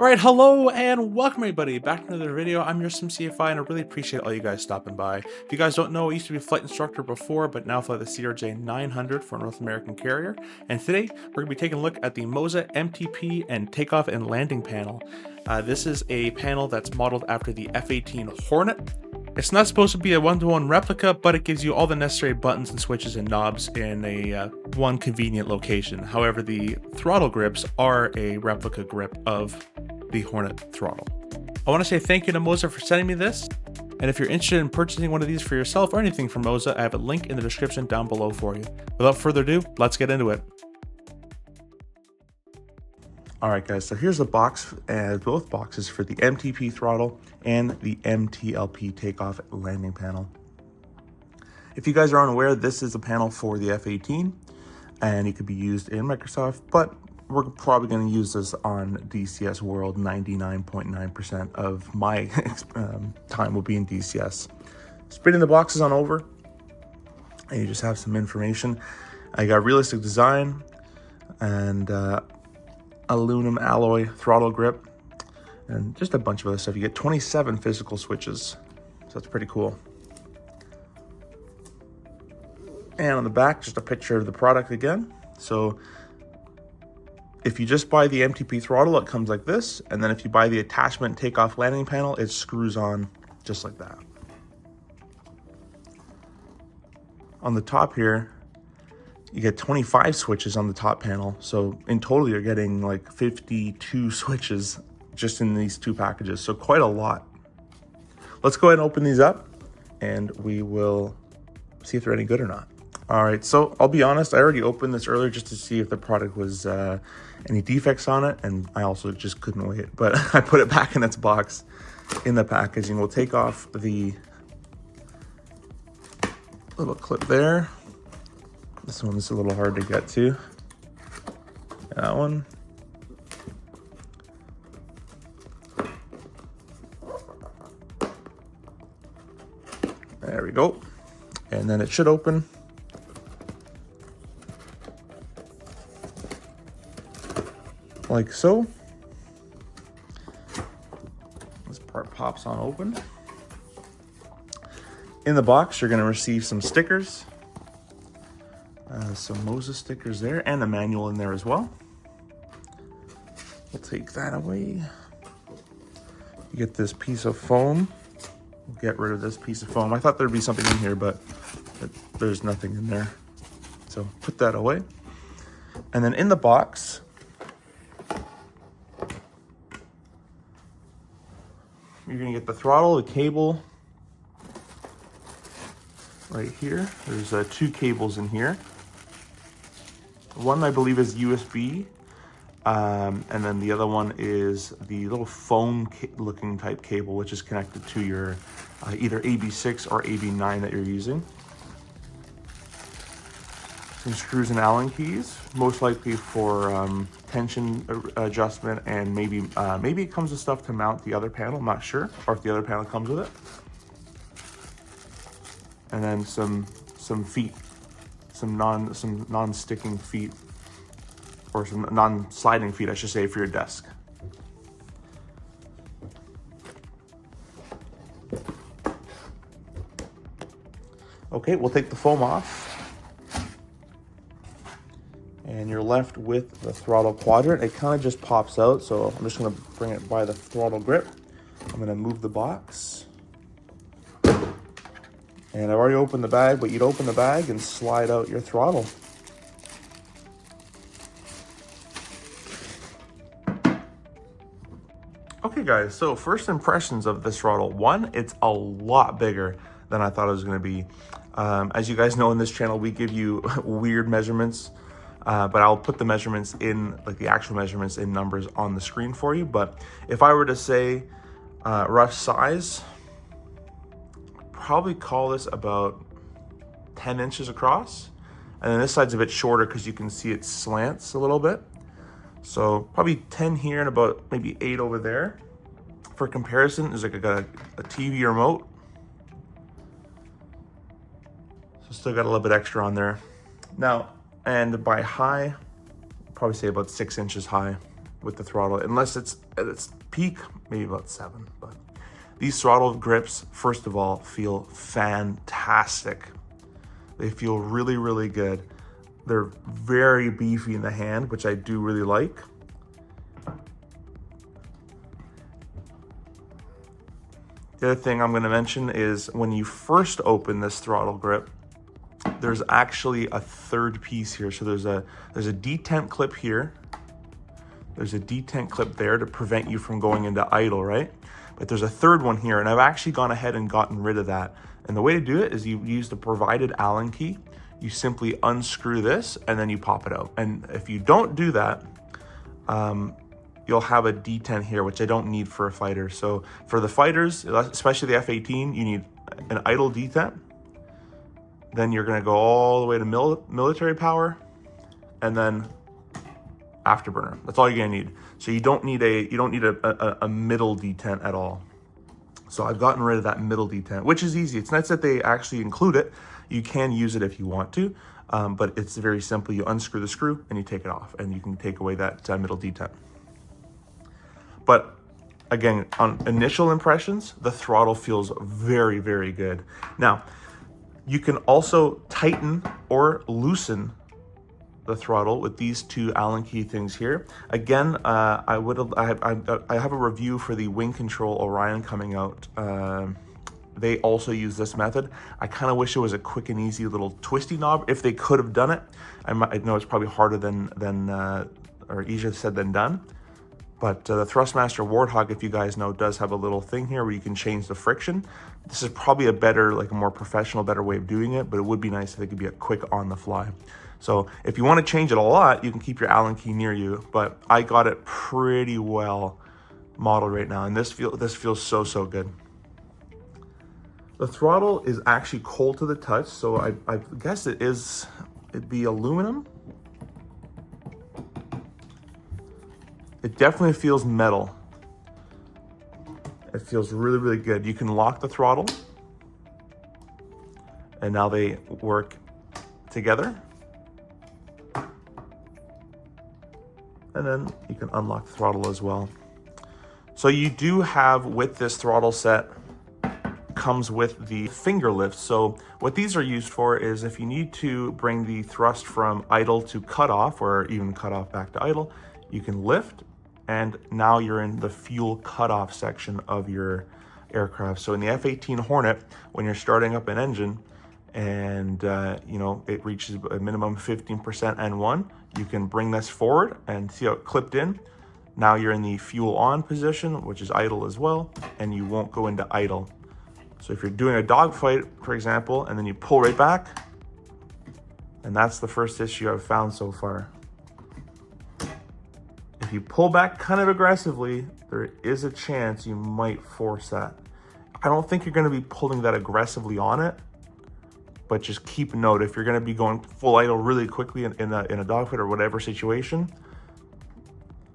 Alright, hello and welcome everybody back to another video. I'm your CFI and I really appreciate all you guys stopping by. If you guys don't know, I used to be a flight instructor before, but now fly the CRJ 900 for a North American carrier. And today, we're going to be taking a look at the Moza MTP and takeoff and landing panel. This is a panel that's modeled after the F-18 Hornet. It's not supposed to be a one-to-one replica, but it gives you all the necessary buttons and switches and knobs in a one convenient location. However, the throttle grips are a replica grip of the Hornet throttle. I want to say thank you to Moza for sending me this, and if you're interested in purchasing one of these for yourself or anything from Moza, I have a link in the description down below for you. Without further ado, let's get into it. Alright guys, so here's the box, both boxes for the MTP throttle and the MTLP takeoff landing panel. If you guys are unaware, this is a panel for the F-18 and it could be used in Microsoft, but we're probably going to use this on DCS World. 99.9% of my time will be in DCS. Spinning the boxes on over, and you just have some information. I got realistic design and aluminum alloy throttle grip, and just a bunch of other stuff. You get 27 physical switches, so that's pretty cool. And on the back, just a picture of the product again. So if you just buy the MTP throttle, it comes like this. And then if you buy the attachment takeoff landing panel, it screws on just like that. On the top here, you get 25 switches on the top panel. So in total, you're getting like 52 switches just in these two packages. So quite a lot. Let's go ahead and open these up and we will see if they're any good or not. All right, so I'll be honest, I already opened this earlier just to see if the product was any defects on it, and I also just couldn't wait. But I put it back in its box in the packaging. We'll take off the little clip there. This one is a little hard to get to. That one. There we go. And then it should open. Like so. This part pops on open. In the box, you're going to receive some stickers. Some Moza stickers there, and a manual in there as well. We'll take that away. You get this piece of foam. We'll get rid of this piece of foam. I thought there'd be something in here, but there's nothing in there. So put that away. And then in the box, you're gonna get the throttle, the cable right here. There's two cables in here. One I believe is USB, and then the other one is the little phone looking type cable, which is connected to your either AB6 or AB9 that you're using. Some screws and Allen keys, most likely for tension adjustment, and maybe it comes with stuff to mount the other panel. I'm not sure, or if the other panel comes with it. And then some feet, some non-sticking feet, or some non-sliding feet, I should say, for your desk. Okay, we'll take the foam off. And you're left with the throttle quadrant. It kind of just pops out, so I'm just going to bring it by the throttle grip. I'm going to move the box. And I've already opened the bag, but you'd open the bag and slide out your throttle. Okay guys, so first impressions of this throttle. One, it's a lot bigger than I thought it was going to be. As you guys know, in this channel, we give you weird measurements. But I'll put the measurements in, like the actual measurements in numbers on the screen for you. But if I were to say rough size, probably call this about 10 inches across. And then this side's a bit shorter because you can see it slants a little bit. So probably 10 here and about maybe 8 over there. For comparison, there's like a TV remote. So still got a little bit extra on there. Now, and by high, probably say about 6 inches high with the throttle, unless it's at its peak, maybe about 7. But these throttle grips, first of all, feel fantastic. They feel really, really good. They're very beefy in the hand, which I do really like. The other thing I'm going to mention is when you first open this throttle grip, there's actually a third piece here. So there's a detent clip here. There's a detent clip there to prevent you from going into idle, right? But there's a third one here, and I've actually gone ahead and gotten rid of that. And the way to do it is you use the provided Allen key. You simply unscrew this and then you pop it out. And if you don't do that, you'll have a detent here, which I don't need for a fighter. So for the fighters, especially the F-18, you need an idle detent. Then you're gonna go all the way to military power, and then afterburner. That's all you're gonna need. So you don't need a middle detent at all. So I've gotten rid of that middle detent, which is easy. It's nice that they actually include it. You can use it if you want to, but it's very simple. You unscrew the screw and you take it off, and you can take away that middle detent. But again, on initial impressions, the throttle feels very, very good. Now, you can also tighten or loosen the throttle with these two Allen key things here. Again, I have a review for the Wing Control Orion coming out. They also use this method. I kind of wish it was a quick and easy little twisty knob. If they could have done it, I know it's probably harder or easier said than done. But the Thrustmaster Warthog, if you guys know, does have a little thing here where you can change the friction. This is probably a better, like a more professional, better way of doing it, but it would be nice if it could be a quick on the fly. So if you want to change it a lot, you can keep your Allen key near you, but I got it pretty well modeled right now, and this feels so good. The throttle is actually cold to the touch, so I guess it'd be aluminum. It definitely feels metal. It feels really, really good. You can lock the throttle, and now they work together. And then you can unlock the throttle as well. So you do have, with this throttle set, comes with the finger lift. So what these are used for is if you need to bring the thrust from idle to cutoff, or even cutoff back to idle, you can lift, and now you're in the fuel cutoff section of your aircraft. So in the F-18 Hornet, when you're starting up an engine and it reaches a minimum 15% N1, you can bring this forward and see how it clipped in. Now you're in the fuel on position, which is idle as well, and you won't go into idle. So if you're doing a dogfight, for example, and then you pull right back, and that's the first issue I've found so far. If you pull back kind of aggressively, there is a chance you might force that. I don't think you're going to be pulling that aggressively on it, but just keep note, if you're going to be going full idle really quickly in a dogfight or whatever situation,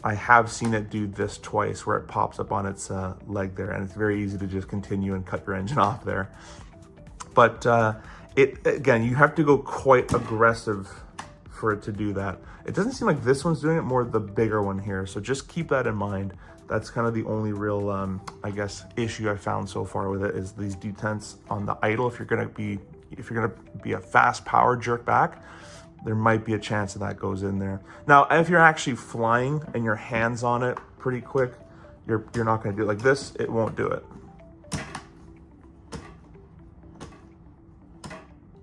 I have seen it do this twice where it pops up on its leg there, and it's very easy to just continue and cut your engine off there. But again, you have to go quite aggressive for it to do that. It doesn't seem like this one's doing it, more the bigger one here. So just keep that in mind. That's kind of the only real, I guess, issue I found so far with it, is these detents on the idle. If you're gonna be a fast power jerk back, there might be a chance that goes in there. Now, if you're actually flying and your hands on it pretty quick, you're not gonna do it like this. It won't do it.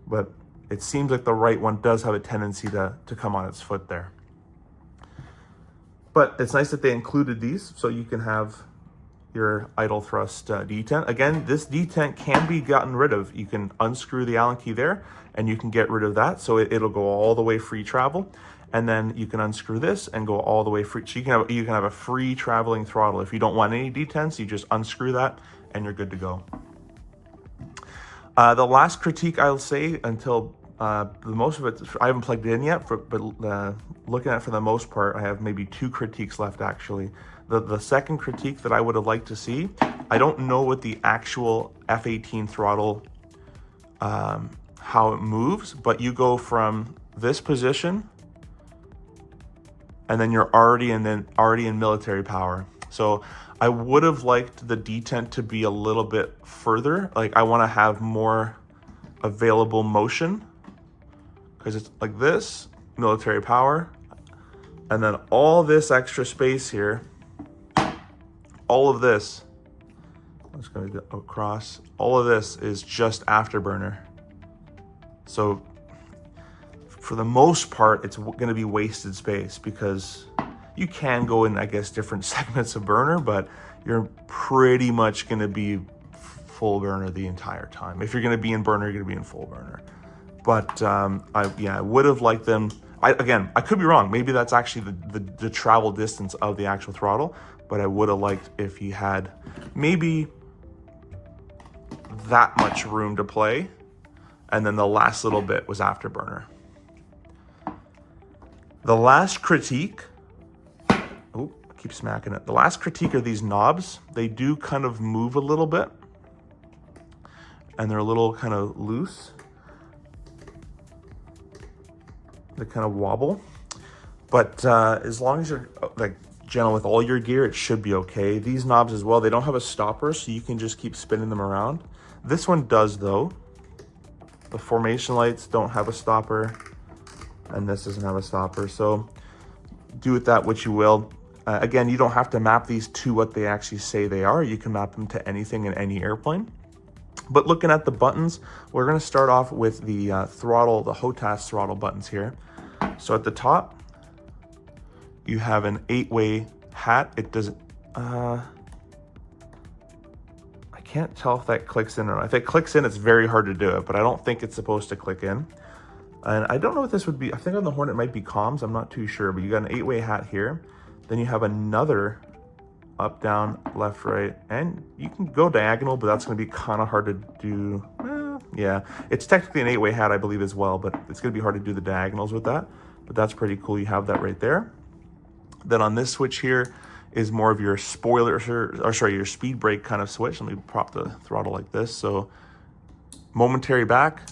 But it seems like the right one does have a tendency to come on its foot there. But it's nice that they included these, so you can have your idle thrust detent. Again, this detent can be gotten rid of. You can unscrew the Allen key there, and you can get rid of that, so it'll go all the way free travel. And then you can unscrew this and go all the way free. So you can have a free traveling throttle. If you don't want any detents, you just unscrew that, and you're good to go. The last critique I'll say, until the most of it, I haven't plugged it in yet, but looking at it for the most part, I have maybe 2 critiques left actually. The second critique that I would have liked to see, I don't know what the actual F-18 throttle, how it moves, but you go from this position and then you're already in military power. So I would have liked the detent to be a little bit further. Like I want to have more available motion, because it's like this, military power, and then all this extra space here, all of this, I'm just gonna go across, all of this is just afterburner. So for the most part, it's gonna be wasted space, because you can go in, I guess, different segments of burner, but you're pretty much gonna be full burner the entire time. If you're gonna be in burner, you're gonna be in full burner. But I would have liked them. Again, I could be wrong. Maybe that's actually the travel distance of the actual throttle, but I would have liked if he had maybe that much room to play, and then the last little bit was afterburner. The last critique, oh, I keep smacking it. The last critique are these knobs. They do kind of move a little bit, and they're a little kind of loose. They kind of wobble, but as long as you're like gentle with all your gear, it should be okay. These knobs as well, they don't have a stopper, so you can just keep spinning them around. This one does though. The formation lights don't have a stopper, and this doesn't have a stopper, so do with that what you will. Again, you don't have to map these to what they actually say they are. You can map them to anything in any airplane. But looking at the buttons, we're going to start off with the throttle, the HOTAS throttle buttons here. So at the top, you have an 8-way hat. It doesn't, I can't tell if that clicks in or not. If it clicks in, it's very hard to do it, but I don't think it's supposed to click in. And I don't know what this would be. I think on the Hornet it might be comms. I'm not too sure, but you got an 8-way hat here. Then you have another up, down, left, right, and you can go diagonal, but that's going to be kind of hard to do. Yeah, it's technically an 8-way hat, I believe, as well, but it's going to be hard to do the diagonals with that. But that's pretty cool. You have that right there. Then on this switch here is more of your spoiler, or sorry, your speed brake kind of switch. Let me prop the throttle like this. So momentary back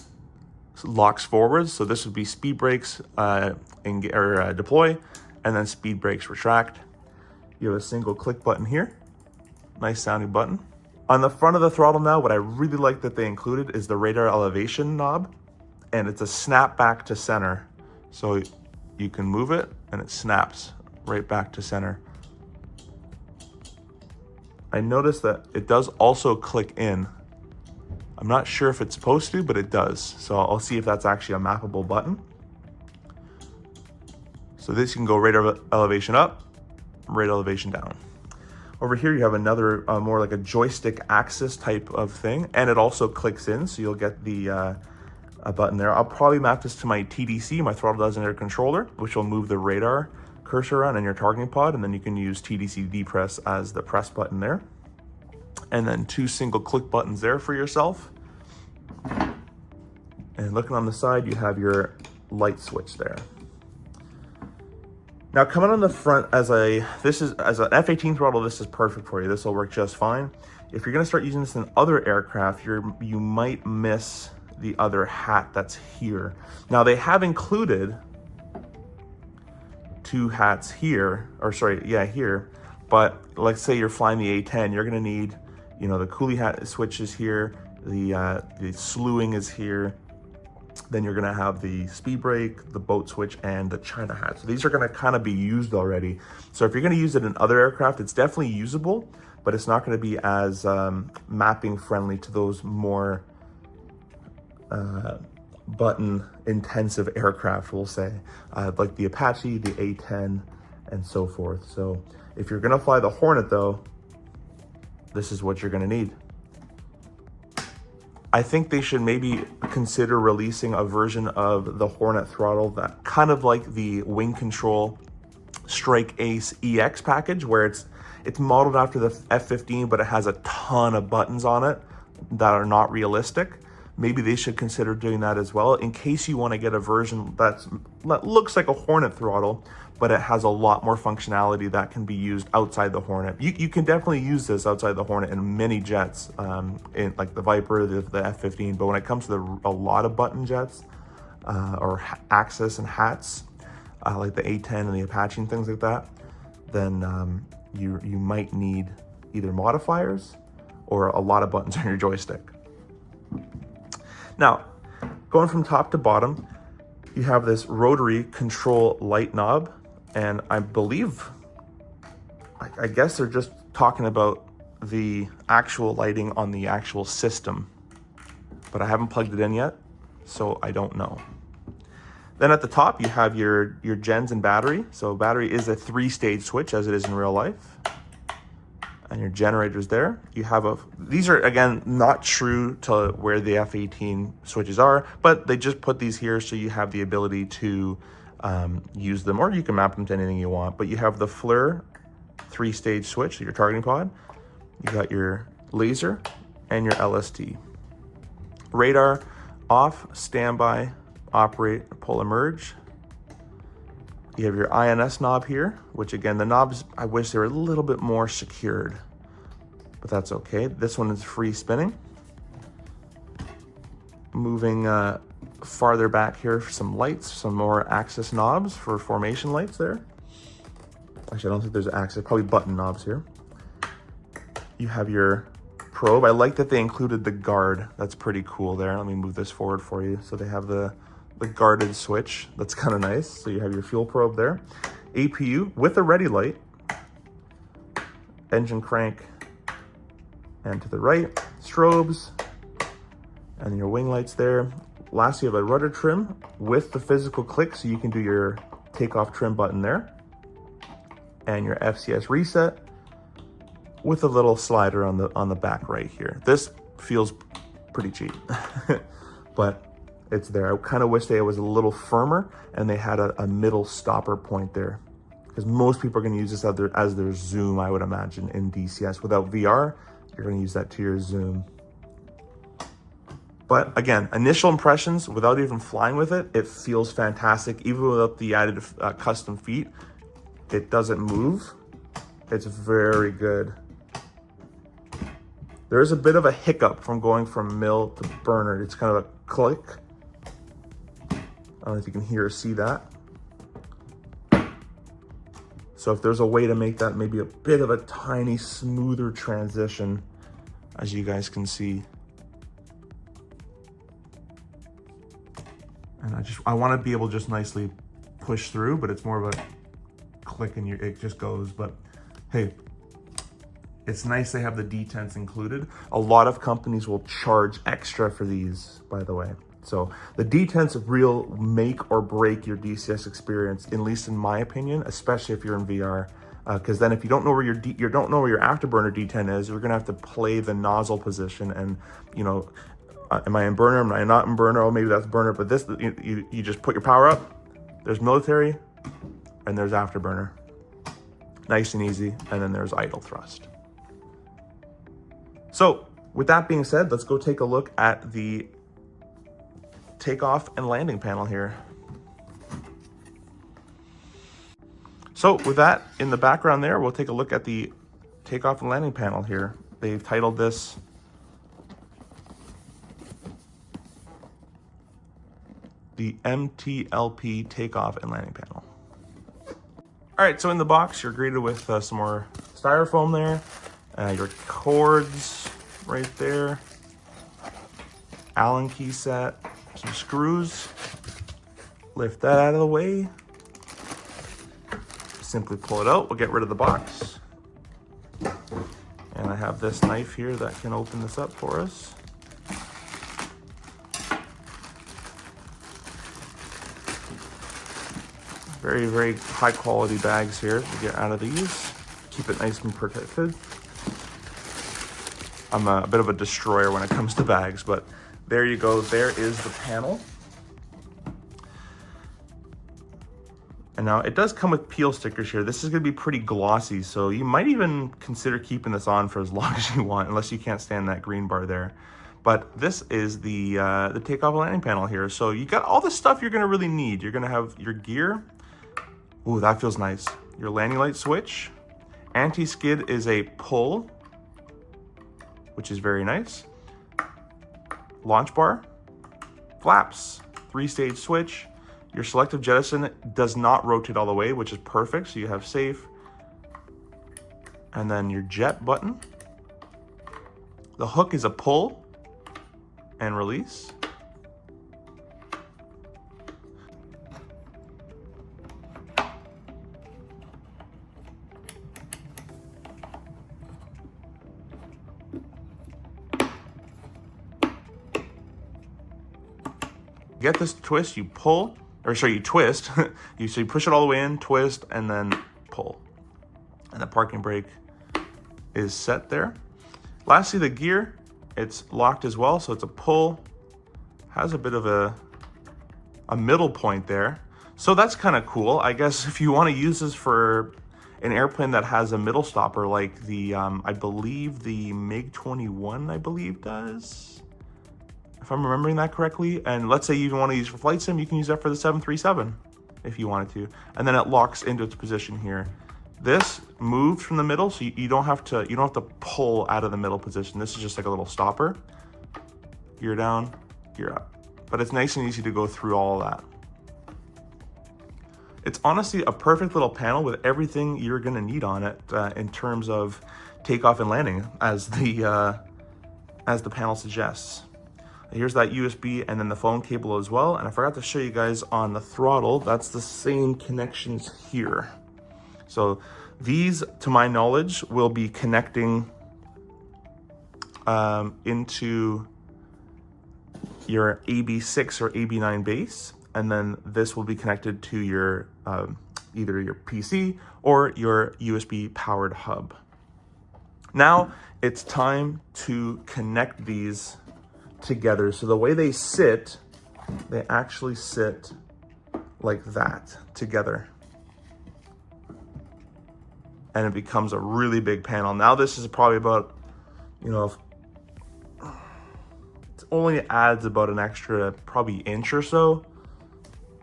locks forwards. So this would be speed brakes deploy, and then speed brakes retract. You have a single click button here. Nice sounding button. On the front of the throttle now, what I really like that they included is the radar elevation knob, and it's a snap back to center. So you can move it and it snaps right back to center. I noticed that it does also click in. I'm not sure if it's supposed to, but it does. So I'll see if that's actually a mappable button. So this, you can go radar elevation up, rate elevation down. Over here you have another more like a joystick axis type of thing, and it also clicks in, so you'll get the a button there. I'll probably map this to my TDC, my throttle designator controller, which will move the radar cursor around in your targeting pod, and then you can use TDC depress as the press button there. And then 2 single click buttons there for yourself. And looking on the side, you have your light switch there. Now coming on the front, as an F-18 throttle, this is perfect for you. This will work just fine. If you're gonna start using this in other aircraft, you might miss the other hat that's here. Now they have included 2 hats here, or sorry, yeah, here. But let's say you're flying the A-10, you're gonna need, you know, the coolie hat switch is here, the slewing is here. Then you're gonna have the speed brake, the boat switch, and the China hat. So these are gonna kind of be used already. So if you're gonna use it in other aircraft, it's definitely usable, but it's not gonna be as mapping friendly to those more button intensive aircraft, we'll say, like the Apache, the A-10, and so forth. So if you're gonna fly the Hornet though, this is what you're gonna need. I think they should maybe consider releasing a version of the Hornet throttle that kind of like the Wing Control Strike Ace EX package, where it's modeled after the F-15, but it has a ton of buttons on it that are not realistic. Maybe they should consider doing that as well, in case you want to get a version that looks like a Hornet throttle, but it has a lot more functionality that can be used outside the Hornet. You can definitely use this outside the Hornet in many jets, in like the Viper, the F-15, but when it comes to a lot of button jets, or Axis and hats, like the A-10 and the Apache and things like that, then you might need either modifiers or a lot of buttons on your joystick. Now, going from top to bottom, you have this rotary control light knob, and I believe, I guess they're just talking about the actual lighting on the actual system, but I haven't plugged it in yet, so I don't know. Then at the top, you have your gens and battery. So battery is a 3-stage switch as it is in real life. And your generators there. You have these are, again, not true to where the F-18 switches are, but they just put these here so you have the ability to use them, or you can map them to anything you want. But you have the FLIR 3-stage switch, so your targeting pod. You got your laser and your LST. Radar, off, standby, operate, pull, emerge. You have your INS knob here, which again, the knobs, I wish they were a little bit more secured, but that's okay. This one is free spinning. Moving farther back here for some lights, some more axis knobs for formation lights there. Actually, I don't think there's axis, probably button knobs here. You have your probe. I like that they included the guard. That's pretty cool there. Let me move this forward for you. So they have the guarded switch. That's kind of nice. So you have your fuel probe there. APU with a ready light. Engine crank. And to the right, strobes. And your wing lights there. Lastly, you have a rudder trim with the physical click, so you can do your takeoff trim button there. And your FCS reset with a little slider on the back right here. This feels pretty cheap, but it's there. I kind of wish they was a little firmer and they had a middle stopper point there, because most people are going to use this as their zoom, I would imagine, in DCS. Without VR, you're going to use that to your zoom. But again, initial impressions, without even flying with it, it feels fantastic. Even without the added custom feet, it doesn't move. It's very good. There is a bit of a hiccup from going from mill to burner. It's kind of a click. I don't know if you can hear or see that. So if there's a way to make that maybe a bit of a tiny smoother transition, as you guys can see. And I want to be able to just nicely push through, but it's more of a click and it just goes. But hey, it's nice they have the detents included. A lot of companies will charge extra for these, by the way. So the detents real make or break your DCS experience, at least in my opinion, especially if you're in VR. Because then if you don't know where your afterburner detent is, you're gonna have to play the nozzle position, and you know, am I in burner? Am I not in burner? Oh, maybe that's burner. But this, you just put your power up. There's military, and there's afterburner. Nice and easy, and then there's idle thrust. So with that being said, let's go take a look at the takeoff and landing panel here. So with that in the background there, we'll take a look at the takeoff and landing panel here. They've titled this the MTLP takeoff and landing panel. All right, so in the box, you're greeted with some more styrofoam there, your cords right there, Allen key set, some screws. Lift that out of the way. Simply pull it out. We'll get rid of the box. And I have this knife here that can open this up for us. Very, very high quality bags here to get out of these. Keep it nice and protected. I'm a bit of a destroyer when it comes to bags, but there you go. There is the panel. And now it does come with peel stickers here. This is gonna be pretty glossy, so you might even consider keeping this on for as long as you want, unless you can't stand that green bar there. But this is the takeoff and landing panel here. So you got all the stuff you're gonna really need. You're gonna have your gear. Ooh, that feels nice. Your landing light switch. Anti-skid is a pull, which is very nice. Launch bar, flaps, 3-stage switch. Your selective jettison does not rotate all the way, which is perfect. So you have safe, and then your jet button. The hook is a pull and release. Get this twist, you pull, or sorry, you twist. So you push it all the way in, twist, and then pull. And the parking brake is set there. Lastly, the gear, it's locked as well, so it's a pull. Has a bit of a middle point there. So that's kind of cool. I guess if you want to use this for an airplane that has a middle stopper like the, I believe the MiG-21, I believe does. If I'm remembering that correctly, and let's say you want to use for flight sim, you can use that for the 737 if you wanted to, and then it locks into its position here. This moves from the middle, so you don't have to pull out of the middle position. This is just like a little stopper. Gear down, gear up, but it's nice and easy to go through all of that. It's honestly a perfect little panel with everything you're going to need on it in terms of takeoff and landing, as the panel suggests. Here's that USB and then the phone cable as well. And I forgot to show you guys on the throttle, that's the same connections here. So these, to my knowledge, will be connecting into your AB6 or AB9 base. And then this will be connected to your either your PC or your USB powered hub. Now it's time to connect these together. So the way they sit, they actually sit like that together. And it becomes a really big panel. Now this is probably about, you know, it only adds about an extra probably inch or so.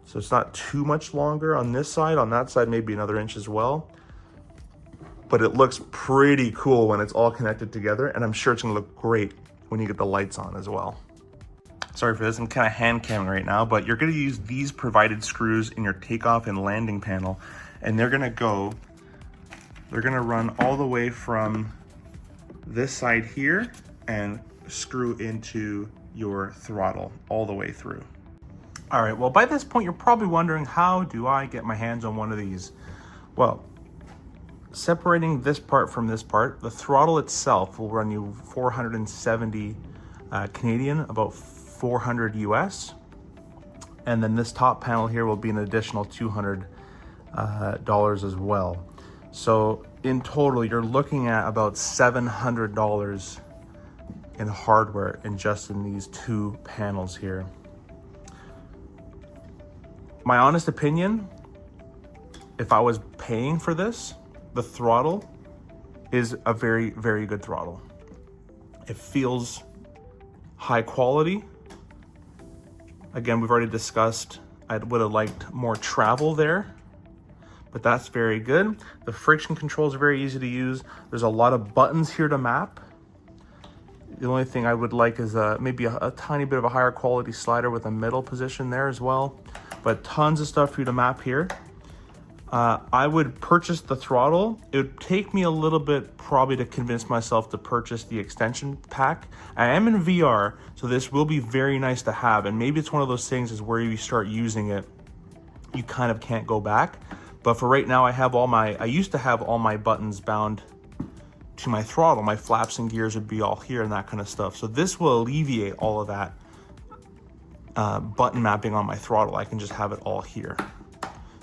So it's not too much longer on this side. On that side, maybe another inch as well. But it looks pretty cool when it's all connected together. And I'm sure it's gonna look great when you get the lights on as well. Sorry for this, I'm kind of hand camming right now, but you're gonna use these provided screws in your takeoff and landing panel, and they're gonna run all the way from this side here and screw into your throttle all the way through. All right, well, by this point, you're probably wondering, how do I get my hands on one of these? Well, separating this part from this part, the throttle itself will run you 470 Canadian, about 400 US. And then this top panel here will be an additional $200 as well. So in total, you're looking at about $700 in hardware in just in these two panels here. My honest opinion, if I was paying for this, the throttle is a very, very good throttle. It feels high quality. Again, we've already discussed, I would have liked more travel there, but that's very good. The friction controls are very easy to use. There's a lot of buttons here to map. The only thing I would like is maybe a tiny bit of a higher quality slider with a middle position there as well, but tons of stuff for you to map here. I would purchase the throttle. It would take me a little bit probably to convince myself to purchase the extension pack. I am in VR, so this will be very nice to have. And maybe it's one of those things is where you start using it, you kind of can't go back. But for right now, I used to have all my buttons bound to my throttle. My flaps and gears would be all here and that kind of stuff. So this will alleviate all of that button mapping on my throttle. I can just have it all here.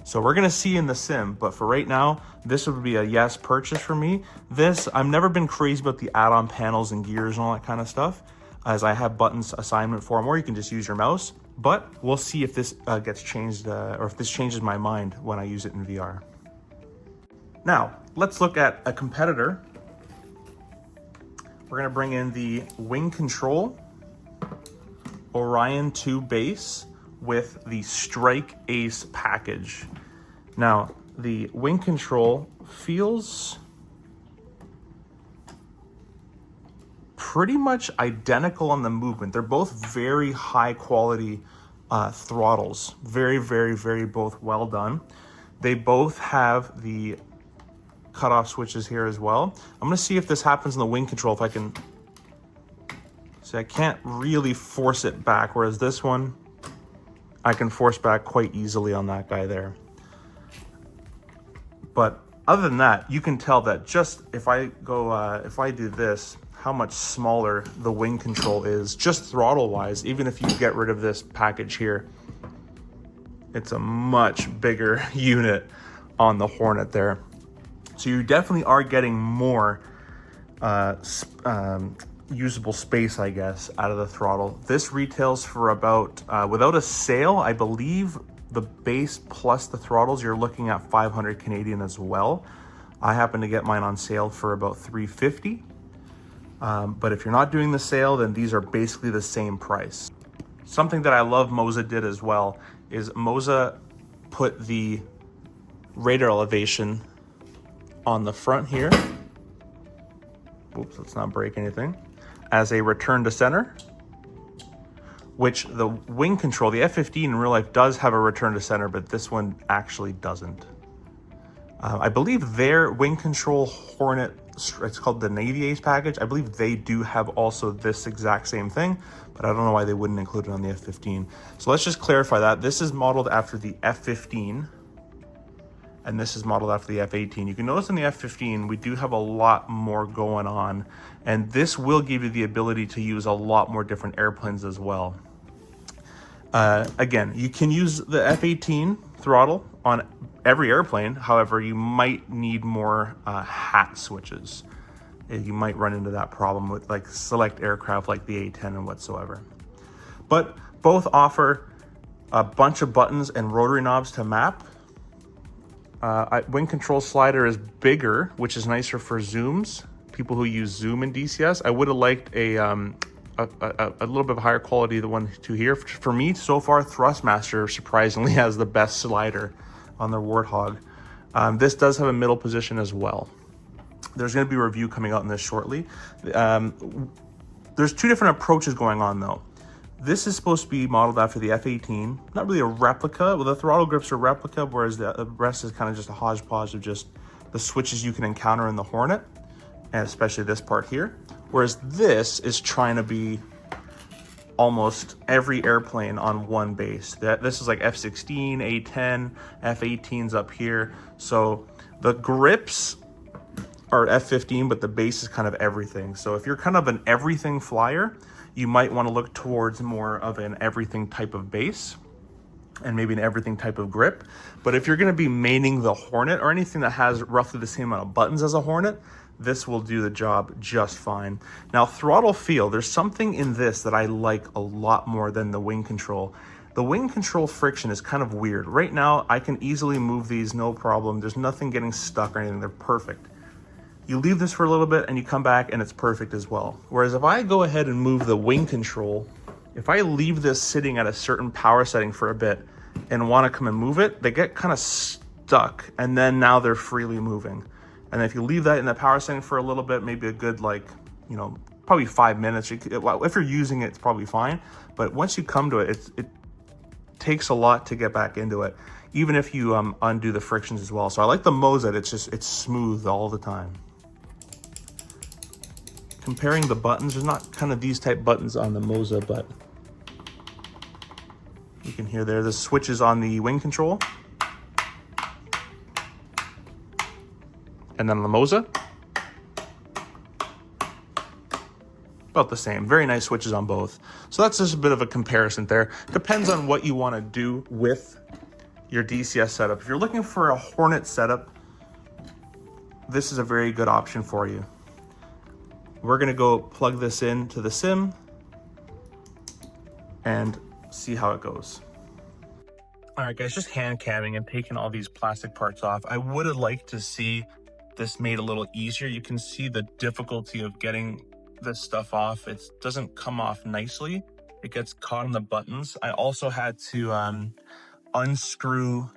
So we're gonna see in the sim, but for right now, this would be a yes purchase for me. This, I've never been crazy about the add-on panels and gears and all that kind of stuff, as I have buttons assignment for them, or you can just use your mouse, but we'll see if this gets changed, or if this changes my mind when I use it in VR. Now, let's look at a competitor. We're gonna bring in the Wing Control Orion 2 base with the Strike Ace package. Now, the Wing Control feels pretty much identical on the movement. They're both very high quality throttles. Very, very, very both well done. They both have the cutoff switches here as well. I'm gonna see if this happens in the wing control, if I can, see I can't really force it back, whereas this one, I can force back quite easily on that guy there. But other than that, you can tell that just if I go, if I do this, how much smaller the wing control is, just throttle wise. Even if you get rid of this package here, it's a much bigger unit on the Hornet there. So you definitely are getting more usable space, I guess, out of the Throttle. This retails for about, without a sale, I believe the base plus the throttles, you're looking at 500 Canadian as well. I happen to get mine on sale for about 350. But if you're not doing the sale, then these are basically the same price. Something that I love Moza did as well is Moza put the radar elevation on the front here. Oops, let's not break anything. As a return to center, which the wing control, the F-18 in real life does have a return to center, but this one actually doesn't. I believe their wing control Hornet, it's called the Navy Ace package, I believe they do have also this exact same thing, but I don't know why they wouldn't include it on the F-15. So let's just clarify that. This is modeled after the F-15, and this is modeled after the F-18. You can notice in the F-15, we do have a lot more going on, and this will give you the ability to use a lot more different airplanes as well. Again, you can use the F-18 throttle on every airplane. However, you might need more hat switches. You might run into that problem with like select aircraft like the A-10 and whatsoever. But both offer a bunch of buttons and rotary knobs to map. Wing control slider is bigger, which is nicer for zooms. People who use zoom in DCS. I would have liked a little bit of higher quality the one to here. For me, so far, Thrustmaster surprisingly has the best slider on their Warthog. This does have a middle position as well. There's going to be a review coming out in this shortly. There's two different approaches going on though. This is supposed to be modeled after the F-18, not really a replica. Well, the throttle grips are replica, whereas the rest is kind of just a hodgepodge of just the switches you can encounter in the Hornet, and especially this part here. Whereas this is trying to be almost every airplane on one base. This is like F-16, A-10, F-18's up here. So the grips are F-15, but the base is kind of everything. So if you're kind of an everything flyer, you might want to look towards more of an everything type of base and maybe an everything type of grip. But if you're going to be maining the Hornet or anything that has roughly the same amount of buttons as a Hornet, this will do the job just fine. Now, throttle feel, there's something in this that I like a lot more than the wing control. The wing control friction is kind of weird. Right now, I can easily move these, no problem. There's nothing getting stuck or anything, they're perfect. You leave this for a little bit and you come back and it's perfect as well. Whereas if I go ahead and move the wing control, if I leave this sitting at a certain power setting for a bit and want to come and move it, they get kind of stuck and then now they're freely moving. And if you leave that in the power setting for a little bit, maybe a good probably 5 minutes. If you're using it, it's probably fine. But once you come to it, it takes a lot to get back into it, even if you undo the frictions as well. So I like the Moza, it's smooth all the time. Comparing the buttons, there's not kind of these type buttons on the Moza, but you can hear there the switches on the wing control. And then on the Moza, about the same. Very nice switches on both. So that's just a bit of a comparison there. Depends on what you want to do with your DCS setup. If you're looking for a Hornet setup, this is a very good option for you. We're going to go plug this into the sim and see how it goes. All right, guys, just hand camming and taking all these plastic parts off. I would have liked to see this made a little easier. You can see the difficulty of getting this stuff off. It doesn't come off nicely. It gets caught on the buttons. I also had to unscrew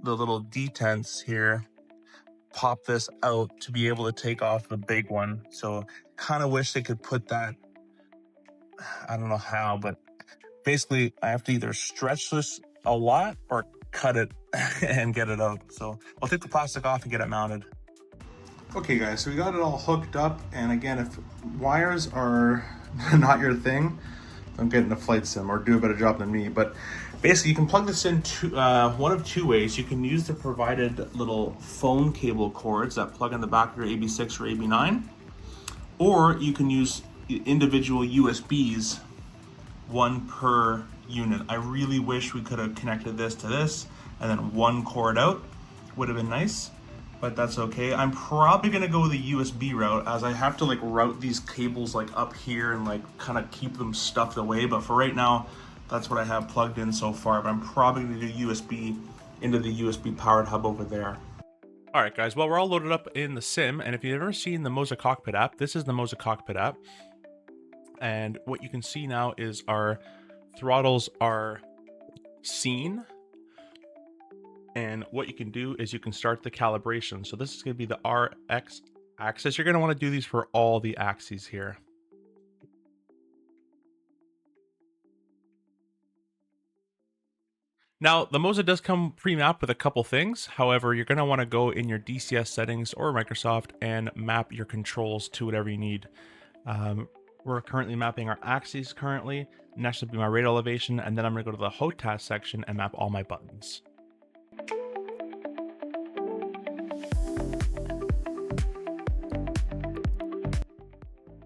the little detents here, pop this out to be able to take off the big one. So kind of wish they could put that, I don't know how, but basically I have to either stretch this a lot or cut it and get it out. So I'll take the plastic off and get it mounted. Okay guys, so we got it all hooked up, and again, if wires are not your thing, don't get into flight sim or do a better job than me. But basically you can plug this in one of two ways. You can use the provided little phone cable cords that plug in the back of your AB6 or AB9, or you can use individual USBs, one per unit. I really wish we could have connected this to this and then one cord out. Would have been nice, but that's okay. I'm probably gonna go the USB route, as I have to like route these cables like up here and like kind of keep them stuffed away. But for right now, that's what I have plugged in so far. But I'm probably gonna do USB into the USB powered hub over there. All right, guys. Well, we're all loaded up in the sim, and if you've ever seen the Moza Cockpit app, this is the Moza Cockpit app. And what you can see now is our throttles are seen. And what you can do is you can start the calibration. So this is going to be the RX axis. You're going to want to do these for all the axes here. Now, the Moza does come pre-mapped with a couple things. However, you're going to want to go in your DCS settings or Microsoft and map your controls to whatever you need. We're currently mapping our axes currently. Next will be my radar elevation, and then I'm going to go to the HOTAS section and map all my buttons.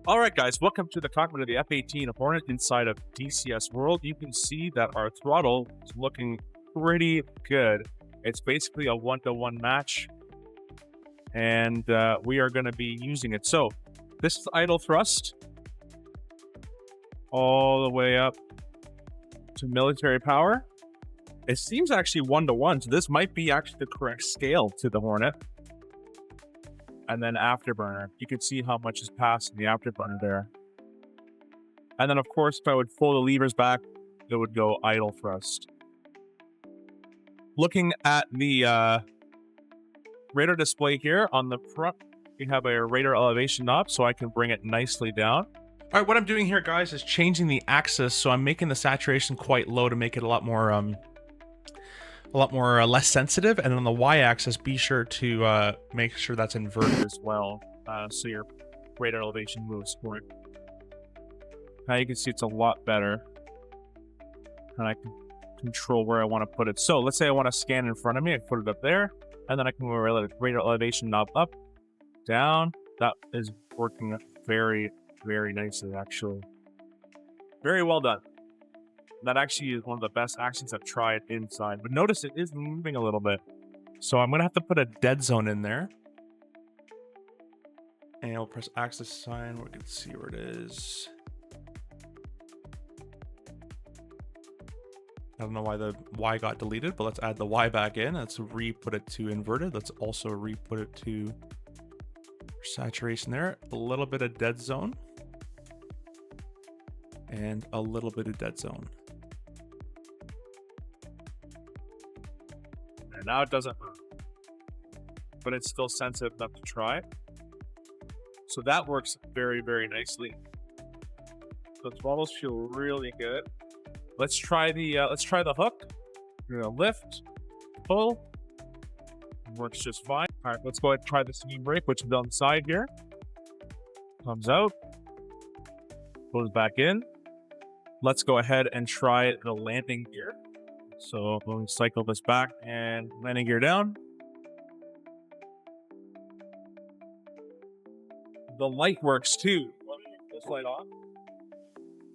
Alright guys, welcome to the cockpit of the F-18 Hornet inside of DCS World. You can see that our throttle is looking pretty good. It's basically a one-to-one match, and we are going to be using it. So, this is idle thrust, all the way up to military power. It seems actually one-to-one, so this might be actually the correct scale to the Hornet. And then afterburner. You can see how much is passed in the afterburner there. And then, of course, if I would pull the levers back, it would go idle thrust. Looking at the radar display here on the front, we have a radar elevation knob, so I can bring it nicely down. All right, what I'm doing here, guys, is changing the axis, so I'm making the saturation quite low to make it a lot more less sensitive, and on the y-axis, be sure to make sure that's inverted as well, so your radar elevation moves forward. Now you can see it's a lot better, and I can control where I want to put it. So let's say I want to scan in front of me, I can put it up there, and then I can move radar elevation knob up, down. That is working very, very nicely, actually. Very well done. That actually is one of the best actions I've tried inside. But notice it is moving a little bit. So I'm going to have to put a dead zone in there. And we'll press axis sign. We can see where it is. I don't know why the Y got deleted, but let's add the Y back in. Let's re-put it to inverted. Let's also re-put it to saturation there. A little bit of dead zone. And a little bit of dead zone. And now it doesn't move, but it's still sensitive enough to try. So that works very, very nicely. The throttles feel really good. Let's try the hook. We're gonna lift, pull. Works just fine. All right, let's go ahead and try the swinging brake, which is on the side here. Comes out, goes back in. Let's go ahead and try the landing gear. So we'll cycle this back and landing gear down. The light works too. Let me turn this light on.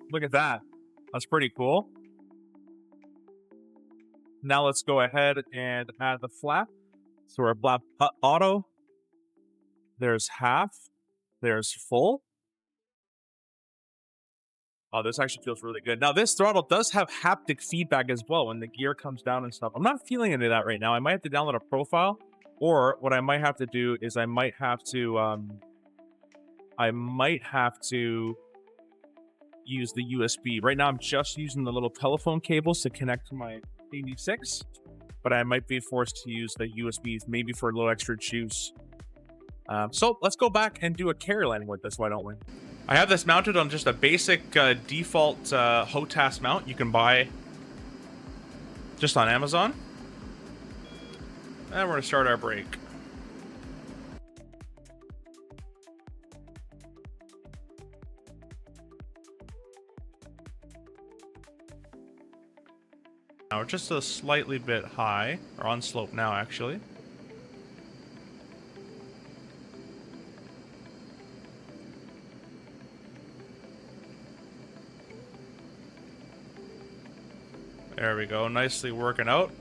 Look at that. That's pretty cool. Now let's go ahead and add the flap. So our flap auto. There's half. There's full. Oh, this actually feels really good. Now, this throttle does have haptic feedback as well when the gear comes down and stuff. I'm not feeling any of that right now. I might have to download a profile, or what I might have to do is I might have to use the USB. Right now, I'm just using the little telephone cables to connect to my AB6, but I might be forced to use the USBs maybe for a little extra juice. So let's go back and do a carrier landing with this, why don't we? I have this mounted on just a basic default HOTAS mount you can buy just on Amazon. And we're going to start our brake. Now we're just a slightly bit high, or on slope now actually. There we go, nicely working out.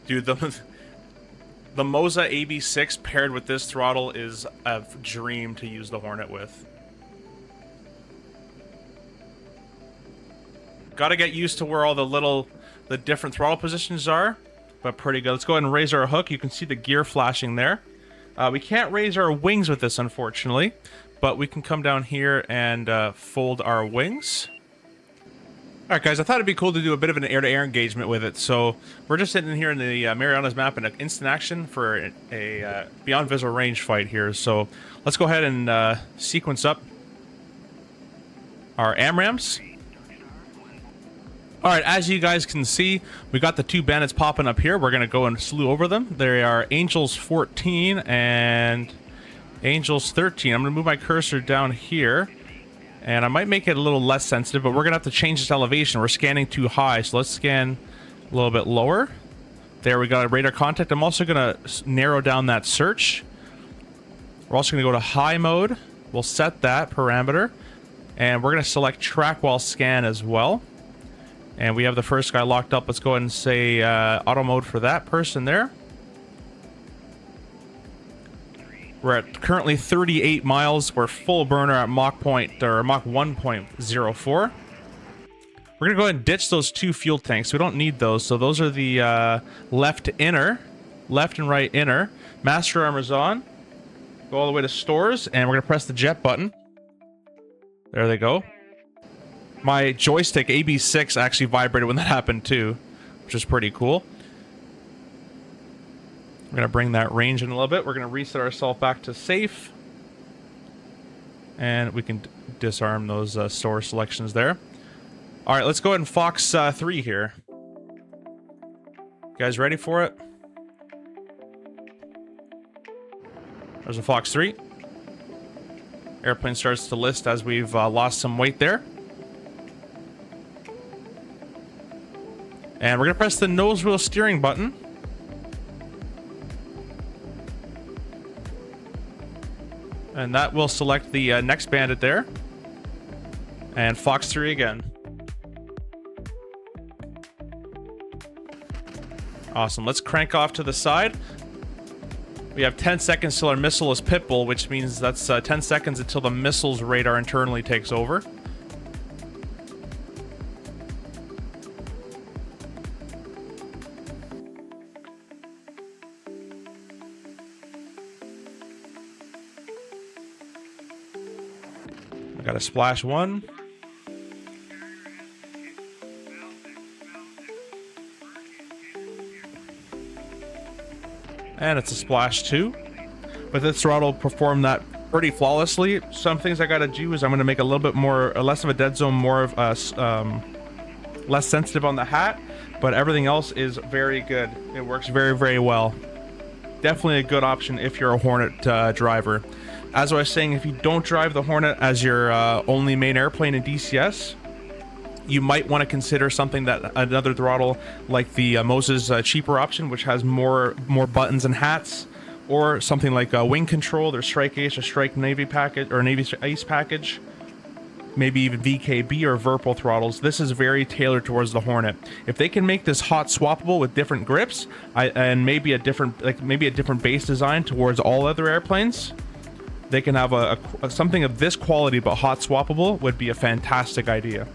Dude, the Moza AB6 paired with this throttle is a dream to use the Hornet with. Gotta get used to where all the different throttle positions are, but pretty good. Let's go ahead and raise our hook. You can see the gear flashing there. We can't raise our wings with this, unfortunately, but we can come down here and fold our wings. All right, guys, I thought it'd be cool to do a bit of an air-to-air engagement with it. So we're just sitting here in the Marianas map in an instant action for a beyond visual range fight here. So let's go ahead and sequence up our AMRAAMs. All right, as you guys can see, we got the two bandits popping up here. We're going to go and slew over them. They are Angels 14 and Angels 13. I'm going to move my cursor down here. And I might make it a little less sensitive, but we're going to have to change this elevation. We're scanning too high, so let's scan a little bit lower. There we got a radar contact. I'm also going to narrow down that search. We're also going to go to high mode. We'll set that parameter. And we're going to select track while scan as well. And we have the first guy locked up. Let's go ahead and say auto mode for that person there. We're at currently 38 miles. We're full burner at Mach 1.04. We're gonna go ahead and ditch those two fuel tanks. We don't need those. So those are the left and right inner. Master armor's on. Go all the way to stores, and we're gonna press the jet button. There they go. My joystick AB6 actually vibrated when that happened too, which is pretty cool. We're going to bring that range in a little bit. We're going to reset ourselves back to safe. And we can disarm those store selections there. All right, let's go ahead and Fox 3 here. You guys ready for it? There's a Fox 3. Airplane starts to list as we've lost some weight there. And we're going to press the nose wheel steering button. And that will select the next bandit there. And Fox 3 again. Awesome. Let's crank off to the side. We have 10 seconds till our missile is pitbull, which means that's 10 seconds until the missile's radar internally takes over. I got a splash 1. And it's a splash 2. But this throttle performed that pretty flawlessly. Some things I gotta do is I'm gonna make a little bit more, less of a dead zone, more of less sensitive on the hat. But everything else is very good. It works very, very well. Definitely a good option if you're a Hornet driver. As I was saying, if you don't drive the Hornet as your only main airplane in DCS, you might want to consider something that another throttle like the Moza's cheaper option, which has more buttons and hats, or something like Wing Control, their Strike Ace or Strike Navy package or Navy Ace package, maybe even VKB or Verpal throttles. This is very tailored towards the Hornet. If they can make this hot swappable with different grips, and maybe a different base design towards all other airplanes, they can have something of this quality but hot swappable would be a fantastic idea.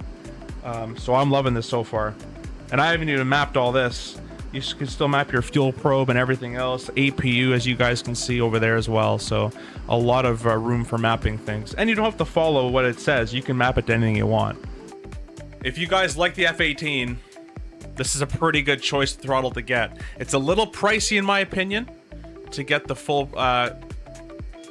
So I'm loving this so far. And I haven't even mapped all this. You can still map your fuel probe and everything else. APU, as you guys can see over there as well. So a lot of room for mapping things. And you don't have to follow what it says. You can map it to anything you want. If you guys like the F-18, this is a pretty good choice throttle to get. It's a little pricey in my opinion to get the full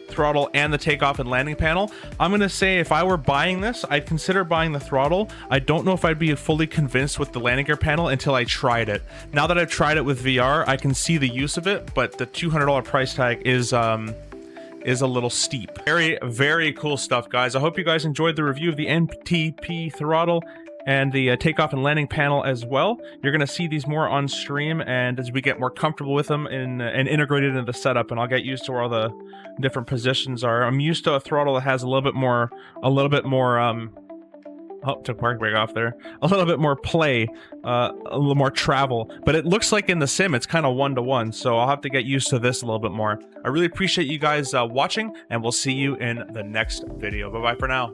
throttle and the takeoff and landing panel. I'm gonna say if I were buying this, I'd consider buying the throttle. I don't know if I'd be fully convinced with the landing gear panel until I tried it. Now that I've tried it with VR, I can see the use of it, but the $200 price tag is is a little steep. Very, very cool stuff, guys. I hope you guys enjoyed the review of the MTP throttle and the takeoff and landing panel as well. You're going to see these more on stream, and as we get more comfortable with them and integrated into the setup, and I'll get used to where all the different positions are. I'm used to a throttle that has a little bit more oh, took Mark break off there. A little bit more play, a little more travel, but it looks like in the sim it's kind of one-to-one, so I'll have to get used to this a little bit more. I really appreciate you guys watching, and we'll see you in the next video. Bye-bye for now.